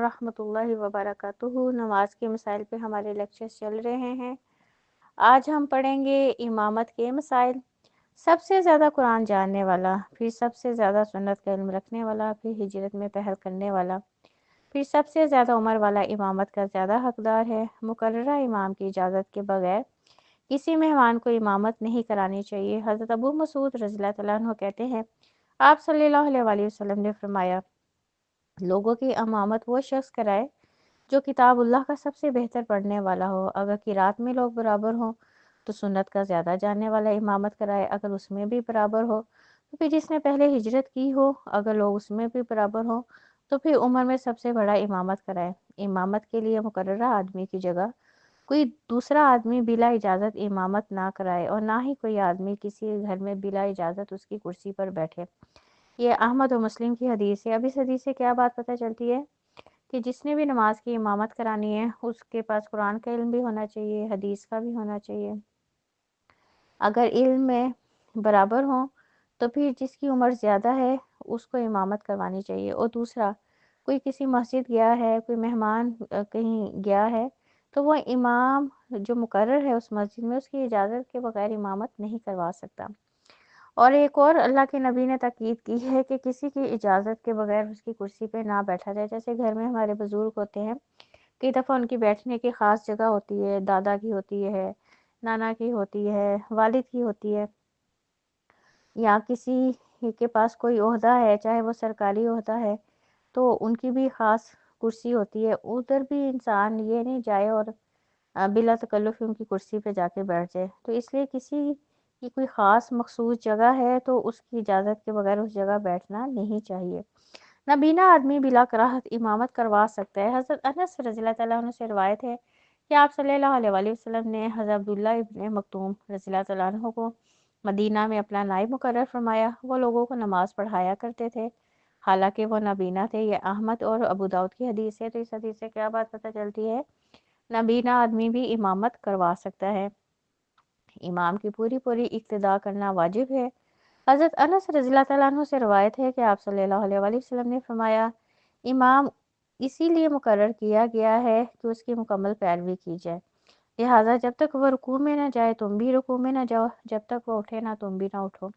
ورحمۃ اللہ وبرکاتہ۔ نماز کے مسائل پہ ہمارے لیکچرز چل رہے ہیں۔ آج ہم پڑھیں گے امامت کے مسائل۔ سب سے زیادہ قرآن جاننے والا، پھر سب سے زیادہ سنت کا علم رکھنے والا، پھر ہجرت میں پہل کرنے والا، پھر سب سے زیادہ عمر والا امامت کا زیادہ حقدار ہے۔ مقررہ امام کی اجازت کے بغیر کسی مہمان کو امامت نہیں کرانی چاہیے۔ حضرت ابو مسعود رضی اللہ تعالیٰ عنہ کہتے ہیں، آپ صلی اللہ علیہ وسلم نے فرمایا، لوگوں کی امامت وہ شخص کرائے جو کتاب اللہ کا سب سے بہتر پڑھنے والا ہو۔ اگر قرات میں لوگ برابر ہوں تو سنت کا زیادہ جاننے والا امامت کرائے، اگر اس میں بھی برابر ہو تو پھر جس نے پہلے ہجرت کی ہو، اگر لوگ اس میں بھی برابر ہوں تو پھر عمر میں سب سے بڑا امامت کرائے۔ امامت کے لیے مقررہ آدمی کی جگہ کوئی دوسرا آدمی بلا اجازت امامت نہ کرائے، اور نہ ہی کوئی آدمی کسی گھر میں بلا اجازت اس کی کرسی پر بیٹھے۔ یہ احمد و مسلم کی حدیث ہے۔ اب اس حدیث سے کیا بات پتہ چلتی ہے کہ جس نے بھی نماز کی امامت کرانی ہے اس کے پاس قرآن کا علم بھی ہونا چاہیے، حدیث کا بھی ہونا چاہیے۔ اگر علم میں برابر ہوں تو پھر جس کی عمر زیادہ ہے اس کو امامت کروانی چاہیے۔ اور دوسرا، کوئی کسی مسجد گیا ہے، کوئی مہمان کہیں گیا ہے تو وہ امام جو مقرر ہے اس مسجد میں اس کی اجازت کے بغیر امامت نہیں کروا سکتا۔ اور ایک اور اللہ کے نبی نے تاکید کی ہے کہ کسی کی اجازت کے بغیر اس کی کرسی پہ نہ بیٹھا جائے۔ جیسے گھر میں ہمارے بزرگ ہوتے ہیں، کئی دفعہ ان کی بیٹھنے کی خاص جگہ ہوتی ہے، دادا کی ہوتی ہے، نانا کی ہوتی ہے، والد کی ہوتی ہے، یا کسی کے پاس کوئی عہدہ ہے، چاہے وہ سرکاری عہدہ ہے تو ان کی بھی خاص کرسی ہوتی ہے۔ ادھر بھی انسان یہ نہیں جائے اور بلا تکلف ان کی کرسی پہ جا کے بیٹھ جائے۔ تو اس لیے کسی کی کوئی خاص مخصوص جگہ ہے تو اس کی اجازت کے بغیر اس جگہ بیٹھنا نہیں چاہیے۔ نابینا آدمی بلا کراہت امامت کروا سکتا ہے۔ حضرت انس رضی اللہ تعالیٰ عنہ سے روایت ہے کہ آپ صلی اللہ علیہ وسلم نے حضرت عبداللہ ابن مکتوم رضی اللہ تعالیٰ عنہ کو مدینہ میں اپنا نائب مقرر فرمایا۔ وہ لوگوں کو نماز پڑھایا کرتے تھے حالانکہ وہ نابینا تھے۔ یہ احمد اور ابو داؤد کی حدیث ہے۔ تو اس حدیث سے کیا بات پتہ چلتی ہے؟ نابینا آدمی بھی امامت کروا سکتا ہے۔ امام کی پوری اقتداء کرنا واجب ہے۔ حضرت انس رضی اللہ تعالیٰ عنہ سے روایت ہے کہ آپ صلی اللہ علیہ وسلم نے فرمایا، امام اسی لیے مقرر کیا گیا ہے کہ اس کی مکمل پیروی کی جائے، لہٰذا جب تک وہ رکوع میں نہ جائے تم بھی رکوع میں نہ جاؤ، جب تک وہ اٹھے نہ تم بھی نہ اٹھو۔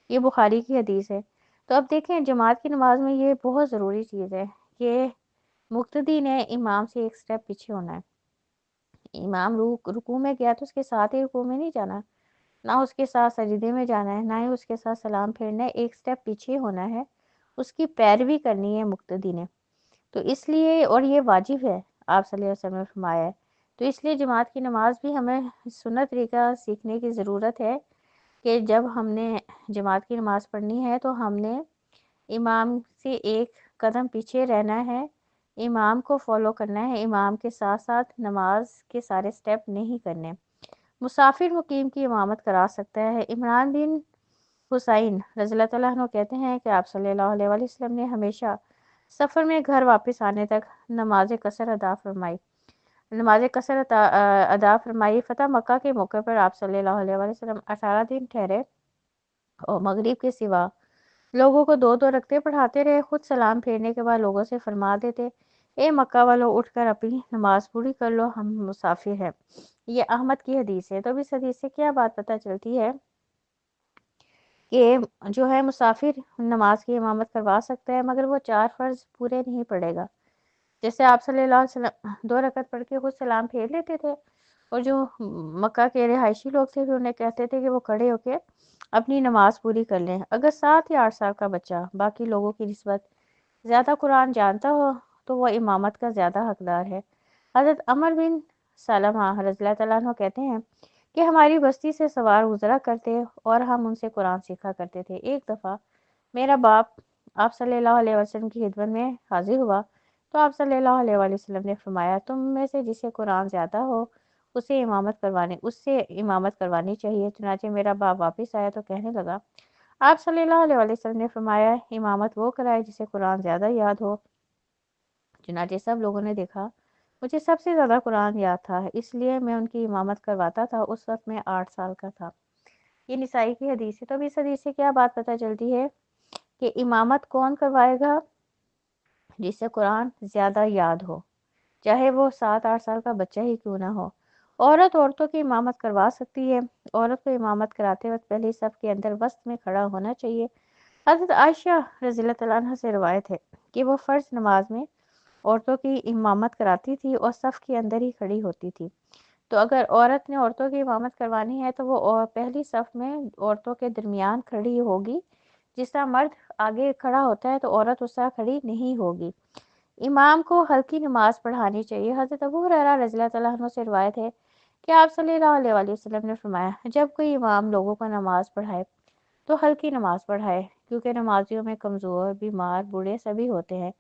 یہ بخاری کی حدیث ہے۔ تو اب دیکھیں، جماعت کی نماز میں یہ بہت ضروری چیز ہے کہ مقتدی نے امام سے ایک سٹیپ پیچھے ہونا ہے۔ امام رکوع میں گیا تو اس کے ساتھ ہی رکوع میں نہیں جانا، نہ اس کے ساتھ سجدے میں جانا ہے، نہ ہی اس کے ساتھ سلام پھیرنا ہے، ایک سٹیپ پیچھے ہونا ہے، اس کی پیروی کرنی ہے مقتدی نے۔ تو اس لیے، اور یہ واجب ہے، آپ صلی اللہ علیہ وسلم نے فرمایا ہے، تو اس لیے جماعت کی نماز بھی ہمیں سنت طریقہ سیکھنے کی ضرورت ہے کہ جب ہم نے جماعت کی نماز پڑھنی ہے تو ہم نے امام سے ایک قدم پیچھے رہنا ہے، امام کو فالو کرنا ہے، امام کے ساتھ ساتھ نماز کے سارے سٹیپ نہیں کرنے۔ مسافر مقیم کی امامت کرا سکتا ہے۔ عمران بن حسین رضی اللہ تعالیٰ عنہ کہتے ہیں کہ آپ صلی اللہ علیہ وسلم نے ہمیشہ سفر میں گھر واپس آنے تک نماز قصر ادا فرمائی۔ فتح مکہ کے موقع پر آپ صلی اللہ علیہ وسلم 18 دن ٹھہرے اور مغرب کے سوا لوگوں کو 2 رکعتیں پڑھاتے رہے۔ خود سلام پھیرنے کے بعد لوگوں سے فرما دیتے، اے مکہ والو، اٹھ کر اپنی نماز پوری کر لو، ہم مسافر ہیں۔ یہ احمد کی حدیث ہے۔ تو اب اس حدیث سے کیا بات پتہ چلتی ہے کہ جو ہے مسافر نماز کی امامت کروا سکتا ہے، مگر وہ 4 فرض پورے نہیں پڑے گا۔ جیسے آپ صلی اللہ علیہ وسلم 2 رکعت پڑھ کے خود سلام پھیر لیتے تھے، اور جو مکہ کے رہائشی لوگ تھے انہیں کہتے تھے کہ وہ کھڑے ہو کے اپنی نماز پوری کر لیں۔ اگر 7 یا 8 سال کا بچہ باقی لوگوں کی نسبت زیادہ قرآن جانتا ہو تو وہ امامت کا زیادہ حقدار ہے۔ حضرت عمر بن سلمہ رضی اللہ تعالیٰ عنہ کہتے ہیں کہ ہماری بستی سے سوار گزرا کرتے اور ہم ان سے قرآن سیکھا کرتے تھے۔ ایک دفعہ میرا باپ آپ صلی اللہ علیہ وسلم کی خدمت میں حاضر ہوا تو آپ صلی اللہ علیہ وسلم نے فرمایا، تم میں سے جسے قرآن زیادہ ہو اس سے امامت کروانی چاہیے۔ چنانچہ میرا باپ واپس آیا تو کہنے لگا، آپ صلی اللہ علیہ وسلم نے فرمایا، امامت وہ کرائے جسے قرآن زیادہ یاد ہو۔ چنانچہ سب لوگوں نے دیکھا مجھے سب سے زیادہ قرآن یاد تھا، اس لیے میں ان کی امامت کرواتا تھا۔ اس وقت میں 8 سال کا تھا۔ یہ نسائی کی حدیث ہے۔ تو اب اس حدیث سے کیا بات پتہ چلتی ہے کہ امامت کون کروائے گا؟ جسے قرآن زیادہ یاد ہو، چاہے وہ 7-8 سال کا بچہ ہی کیوں نہ ہو۔ عورتوں کی امامت کروا سکتی ہے۔ عورت کو امامت کراتے وقت پہلی صف کے اندر وسط میں کھڑا ہونا چاہیے۔ حضرت عائشہ رضی اللہ تعالیٰ عنہ سے روایت ہے کہ وہ فرض نماز میں عورتوں کی امامت کراتی تھی اور صف کے اندر ہی کھڑی ہوتی تھی۔ تو اگر عورت نے عورتوں کی امامت کروانی ہے تو وہ پہلی صف میں عورتوں کے درمیان کھڑی ہوگی۔ جس طرح مرد آگے کھڑا ہوتا ہے تو عورت اس طرح کھڑی نہیں ہوگی۔ امام کو ہلکی نماز پڑھانی چاہیے۔ حضرت ابو ہریرہ رضی اللہ تعالیٰ عنہ سے روایت ہے کہ آپ صلی اللہ علیہ وآلہ وسلم نے فرمایا، جب کوئی امام لوگوں کو نماز پڑھائے تو ہلکی نماز پڑھائے، کیونکہ نمازیوں میں کمزور، بیمار، بوڑھے سبھی ہوتے ہیں۔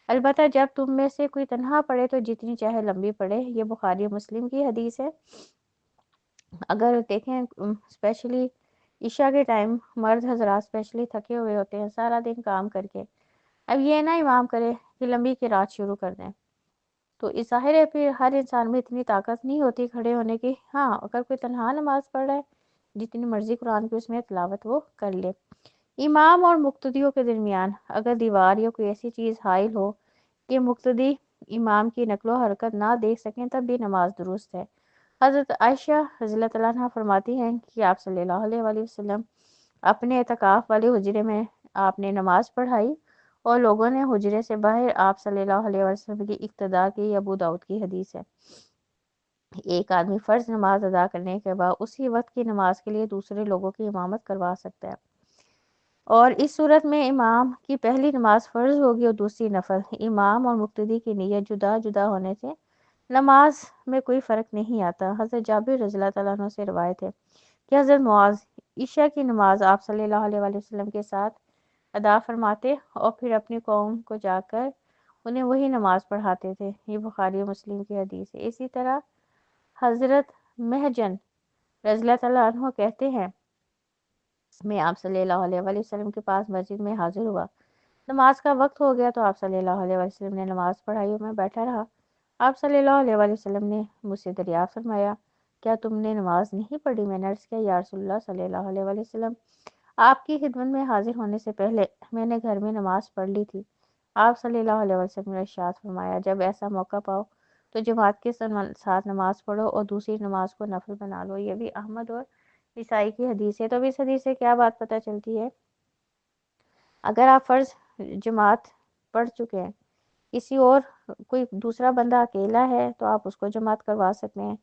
البتہ جب تم میں سے کوئی تنہا پڑھے تو جتنی چاہے لمبی پڑھے۔ یہ بخاری و مسلم کی حدیث ہے۔ اگر دیکھیں اسپیشلی عشاء کے ٹائم مرد حضرات اسپیشلی تھکے ہوئے ہوتے ہیں سارا دن کام کر کے، اب یہ نہ امام کرے کہ لمبی قرات شروع کر دیں، تو ظاہر ہے پھر ہر انسان میں اتنی طاقت نہیں ہوتی کھڑے ہونے کی۔ ہاں اگر کوئی تنہا نماز پڑھ رہا ہے جتنی مرضی قرآن کی اس میں تلاوت وہ کر لے۔ امام اور مقتدیوں کے درمیان اگر دیوار یا کوئی ایسی چیز حائل ہو کہ مقتدی امام کی نقل و حرکت نہ دیکھ سکیں تب بھی نماز درست ہے۔ حضرت عائشہ رضی اللہ تعالیٰ عنہ فرماتی ہیں کہ آپ صلی اللہ علیہ وآلہ وسلم اپنے اعتکاف والے حجرے میں آپ نے نماز پڑھائی اور لوگوں نے حجرے سے باہر آپ صلی اللہ علیہ وسلم کی اقتداء کی۔ ابو داؤد کی حدیث ہے۔ ایک آدمی فرض نماز ادا کرنے کے بعد اسی وقت کی نماز کے لیے دوسرے لوگوں کی امامت کروا سکتا ہے، اور اس صورت میں امام کی پہلی نماز فرض ہوگی اور دوسری نفل۔ امام اور مقتدی کی نیت جدا جدا ہونے سے نماز میں کوئی فرق نہیں آتا۔ حضرت جابر رضی اللہ تعالیٰ عنہ سے روایت ہے کہ حضرت معاذ عشاء کی نماز آپ صلی اللہ علیہ وآلہ وسلم کے ساتھ ادا فرماتے اور پھر اپنی قوم کو جا کر انہیں وہی نماز پڑھاتے تھے۔ یہ بخاری و مسلم کی حدیث ہے۔ اسی طرح حضرت محجن رضی اللہ تعالیٰ عنہ کہتے ہیں، میں آپ صلی اللہ علیہ وآلہ وسلم کے پاس مسجد میں حاضر ہوا، نماز کا وقت ہو گیا تو آپ صلی اللہ علیہ وآلہ وسلم نے نماز پڑھائی اور میں بیٹھا رہا۔ آپ صلی اللہ علیہ وآلہ وسلم نے مجھ سے دریافت فرمایا، کیا تم نے نماز نہیں پڑھی؟ میں نے عرض کیا، یا رسول اللہ صلی اللہ علیہ وآلہ وسلم، آپ کی خدمت میں حاضر ہونے سے پہلے میں نے گھر میں نماز پڑھ لی تھی۔ آپ صلی اللہ علیہ وسلم نے ارشاد فرمایا، جب ایسا موقع پاؤ تو جماعت کے ساتھ نماز پڑھو اور دوسری نماز کو نفل بنا لو۔ یہ بھی احمد اور نسائی کی حدیث ہے۔ تو اب اس حدیث سے کیا بات پتہ چلتی ہے؟ اگر آپ فرض جماعت پڑھ چکے ہیں، کسی اور کوئی دوسرا بندہ اکیلا ہے تو آپ اس کو جماعت کروا سکتے ہیں۔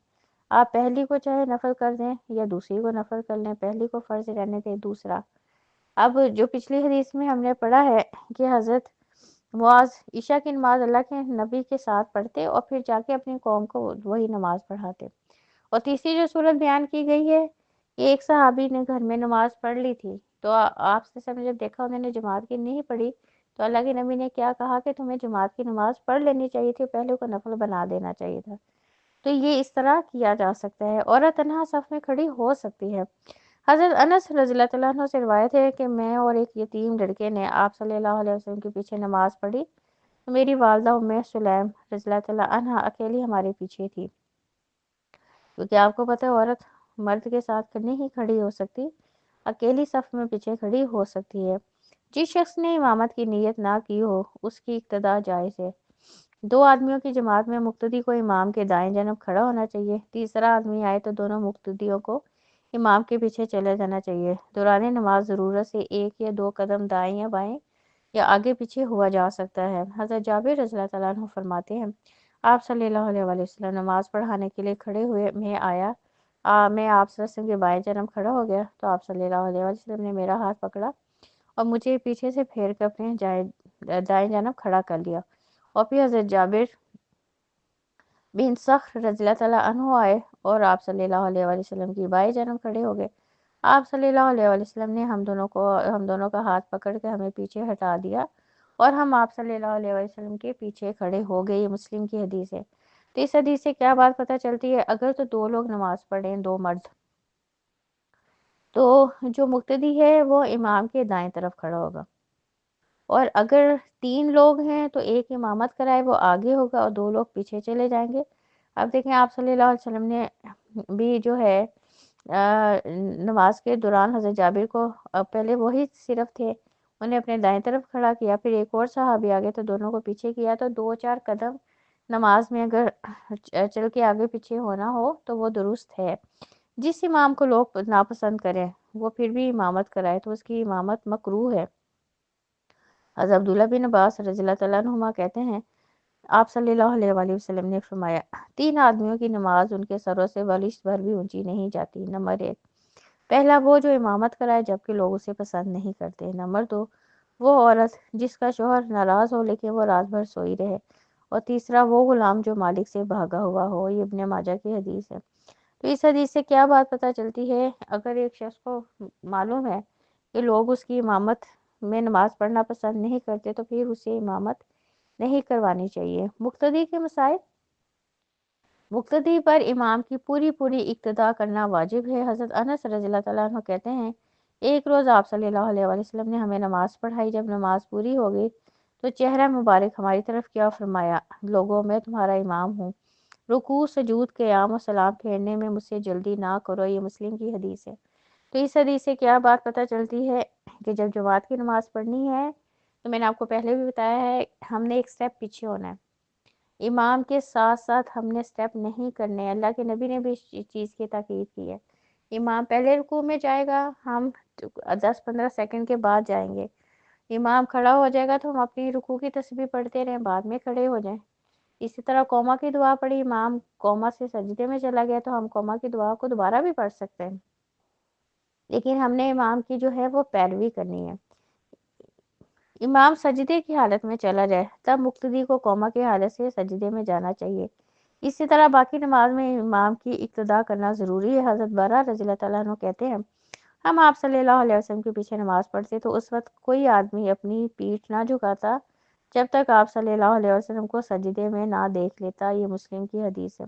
آپ پہلی کو چاہے نفل کر دیں یا دوسری کو نفل کر لیں، پہلی کو فرض رہنے دیں دوسرا۔ اب جو پچھلی حدیث میں ہم نے پڑھا ہے کہ حضرت معاذ عشاء کی نماز اللہ کے نبی کے ساتھ پڑھتے اور پھر جا کے اپنی قوم کو وہی نماز پڑھاتے۔ اور تیسری جو صورت بیان کی گئی ہے کہ ایک صحابی نے گھر میں نماز پڑھ لی تھی تو آپ سے جب دیکھا انہوں نے جماعت کی نہیں پڑھی تو اللہ کے نبی نے کیا کہا کہ تمہیں جماعت کی نماز پڑھ لینی چاہیے تھی، پہلے کو نفل بنا دینا چاہیے تھا۔ تو یہ اس طرح کیا جا سکتا ہے۔ عورت تنہا صف میں کھڑی ہو سکتی ہے۔ حضرت انس رضی اللہ تعالیٰ عنہ سے روایت ہے کہ میں اور ایک یتیم لڑکے نے آپ صلی اللہ علیہ وسلم کے پیچھے نماز پڑھی تو میری والدہ ام سلیم رضی اللہ تعالیٰ عنہ اکیلی ہمارے پیچھے تھی، کیونکہ آپ کو پتہ ہے عورت مرد کے ساتھ نہیں کھڑی ہو سکتی، اکیلی صف میں پیچھے کھڑی ہو سکتی ہے۔ جس شخص نے امامت کی نیت نہ کی ہو اس کی اقتداء جائز ہے۔ دو آدمیوں کی جماعت میں مقتدی کو امام کے دائیں جانب کھڑا ہونا چاہیے، تیسرا آدمی آئے تو دونوں مقتدیوں کو امام کے پیچھے چلے جانا چاہیے۔ دوران نماز ضرورت سے 1 یا 2 قدم دائیں یا بائیں یا آگے پیچھے ہوا جا سکتا ہے۔ حضرت جابر رضی اللہ تعالیٰ عنہ فرماتے ہیں، آپ صلی اللہ علیہ وآلہ وسلم نماز پڑھانے کے لیے کھڑے ہوئے، میں آپ صلی اللہ علیہ وسلم کے بائیں جانب کھڑا ہو گیا تو آپ صلی اللہ علیہ وآلہ وسلم نے میرا ہاتھ پکڑا اور مجھے پیچھے سے پھیر کر اپنے دائیں جانب کھڑا کر لیا، اور پھر حضرت جابر بن صخر رضی اللہ تعالیٰ عنہ آئے اور آپ صلی اللہ علیہ وآلہ وسلم کی بائیں جانب کھڑے ہو گئے۔ آپ صلی اللہ علیہ وآلہ وسلم نے ہم دونوں کا ہاتھ پکڑ کے ہمیں پیچھے ہٹا دیا اور ہم آپ صلی اللہ علیہ وآلہ وسلم کے پیچھے کھڑے ہو گئے۔ یہ مسلم کی حدیث ہے۔ تو اس حدیث سے کیا بات پتہ چلتی ہے؟ اگر تو 2 لوگ نماز پڑھیں، 2 مرد، تو جو مقتدی ہے وہ امام کے دائیں طرف کھڑا ہوگا، اور اگر 3 لوگ ہیں تو ایک امامت کرائے وہ آگے ہوگا اور 2 لوگ پیچھے چلے جائیں گے۔ اب دیکھیں آپ صلی اللہ علیہ وسلم نے بھی جو ہے نماز کے دوران حضرت جابر کو پہلے وہی صرف تھے، انہیں اپنے دائیں طرف کھڑا کیا، پھر ایک اور صحابی آگے تو دونوں کو پیچھے کیا، تو 2-4 قدم نماز میں اگر چل کے آگے پیچھے ہونا ہو تو وہ درست ہے۔ جس امام کو لوگ ناپسند کریں وہ پھر بھی امامت کرائے تو اس کی امامت مکروہ ہے۔ حضرت عبداللہ بن عباس رضی اللہ تعالیٰ عنہما کہتے ہیں آپ صلی اللہ علیہ وآلہ وسلم نے فرمایا 3 آدمیوں کی نماز ان کے سروں سے بالشت بھر بھی اونچی نہیں جاتی۔ نمبر 1، پہلا وہ جو امامت کرائے جبکہ لوگ اسے پسند نہیں کرتے۔ نمبر 2، وہ عورت جس کا شوہر ناراض ہو لیکن وہ رات بھر سوئی رہے۔ اور تیسرا وہ غلام جو مالک سے بھاگا ہوا ہو۔ یہ ابن ماجہ کی حدیث ہے۔ تو اس حدیث سے کیا بات پتہ چلتی ہے؟ اگر ایک شخص کو معلوم ہے کہ لوگ اس کی امامت میں نماز پڑھنا پسند نہیں کرتے تو پھر اسے امامت نہیں کروانی چاہیے۔ مقتدی کے مسائل، مقتدی پر امام کی پوری اقتداء کرنا واجب ہے۔ حضرت انس رضی اللہ تعالیٰ عنہ کہتے ہیں ایک روز آپ صلی اللہ علیہ وآلہ وسلم نے ہمیں نماز پڑھائی۔ جب نماز پوری ہو گئی تو چہرہ مبارک ہماری طرف کیا فرمایا لوگوں میں تمہارا امام ہوں، رکوع سجود قیام و سلام پھیرنے میں مجھ سے جلدی نہ کرو۔ یہ مسلم کی حدیث ہے۔ تو اس حدیث سے کیا بات پتہ چلتی ہے کہ جب جماعت کی نماز پڑھنی ہے تو میں نے آپ کو پہلے بھی بتایا ہے ہم نے ایک سٹیپ پیچھے ہونا ہے، امام کے ساتھ ساتھ ہم نے سٹیپ نہیں کرنے۔ اللہ کے نبی نے بھی اس چیز کی تاکید کی ہے۔ امام پہلے رکوع میں جائے گا، ہم 10-15 سیکنڈ کے بعد جائیں گے۔ امام کھڑا ہو جائے گا تو ہم اپنی رکوع کی تسبیح پڑھتے رہیں، بعد میں کھڑے ہو جائیں۔ اسی طرح قوما کی دعا پڑھی، امام قوما سے سجدے میں چلا گیا تو ہم قوما کی دعا کو دوبارہ بھی پڑھ سکتے ہیں، لیکن ہم نے امام کی جو ہے وہ پیروی کرنی ہے۔ امام سجدے کی حالت میں چلا جائے تب مقتدی کو قوما کی حالت سے سجدے میں جانا چاہیے۔ اسی طرح باقی نماز میں امام کی اقتداء کرنا ضروری ہے۔ حضرت برا رضی اللہ تعالیٰ عنہ کہتے ہیں ہم آپ صلی اللہ علیہ وسلم کے پیچھے نماز پڑھتے تو اس وقت کوئی آدمی اپنی پیٹھ نہ جھکاتا جب تک آپ صلی اللہ علیہ وسلم کو سجدے میں نہ دیکھ لیتا۔ یہ مسلم کی حدیث ہے۔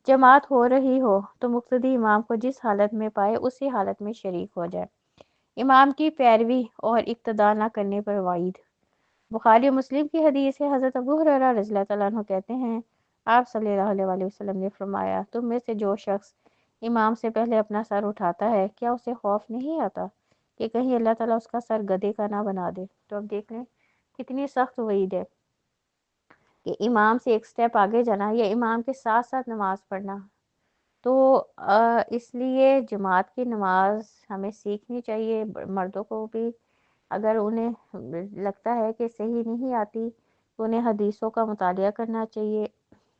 جماعت ہو رہی ہو تو مقتدی امام کو جس حالت میں پائے اسی حالت میں شریک ہو جائے۔ امام کی پیروی اور اقتداء نہ کرنے پر وعید۔ بخاری و مسلم کی حدیث ہے۔ حضرت ابو ہریرہ رضی اللہ تعالیٰ عنہ کہتے ہیں آپ صلی اللہ علیہ وآلہ وسلم نے فرمایا تم میں سے جو شخص امام سے پہلے اپنا سر اٹھاتا ہے کیا اسے خوف نہیں آتا کہ کہیں اللہ تعالیٰ اس کا سر گدھے کا نہ بنا دے؟ تو اب دیکھ لیں کتنی سخت وعید ہے کہ امام سے ایک سٹیپ آگے جانا یا امام کے ساتھ ساتھ نماز پڑھنا۔ تو اس لیے جماعت کی نماز ہمیں سیکھنی چاہیے۔ مردوں کو بھی اگر انہیں لگتا ہے کہ صحیح نہیں آتی تو انہیں حدیثوں کا مطالعہ کرنا چاہیے،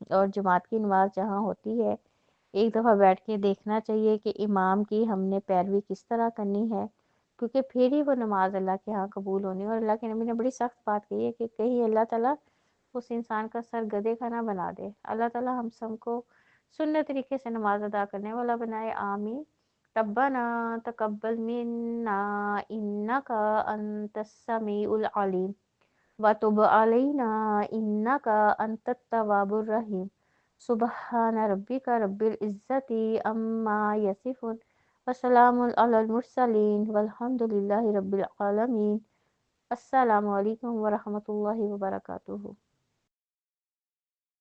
اور جماعت کی نماز جہاں ہوتی ہے ایک دفعہ بیٹھ کے دیکھنا چاہیے کہ امام کی ہم نے پیروی کس طرح کرنی ہے، کیونکہ پھر ہی وہ نماز اللہ کے ہاں قبول ہونی۔ اور اللہ کے نبی نے بڑی سخت بات کہی ہے کہ کہیں اللہ تعالیٰ اس انسان کا سر گدھے کا نہ بنا دے۔ اللہ تعالیٰ ہم سب کو سنت طریقے سے نماز ادا کرنے والا بنائے، آمین۔ ربنا تقبل منا انک انت السمیع العلیم وتب علینا انک انت التواب الرحیم۔ سبحان ربک رب العزت عما یصفون وسلام علی المرسلین والحمد للہ رب العالمین۔ السلام علیکم ورحمۃ اللہ وبرکاتہ۔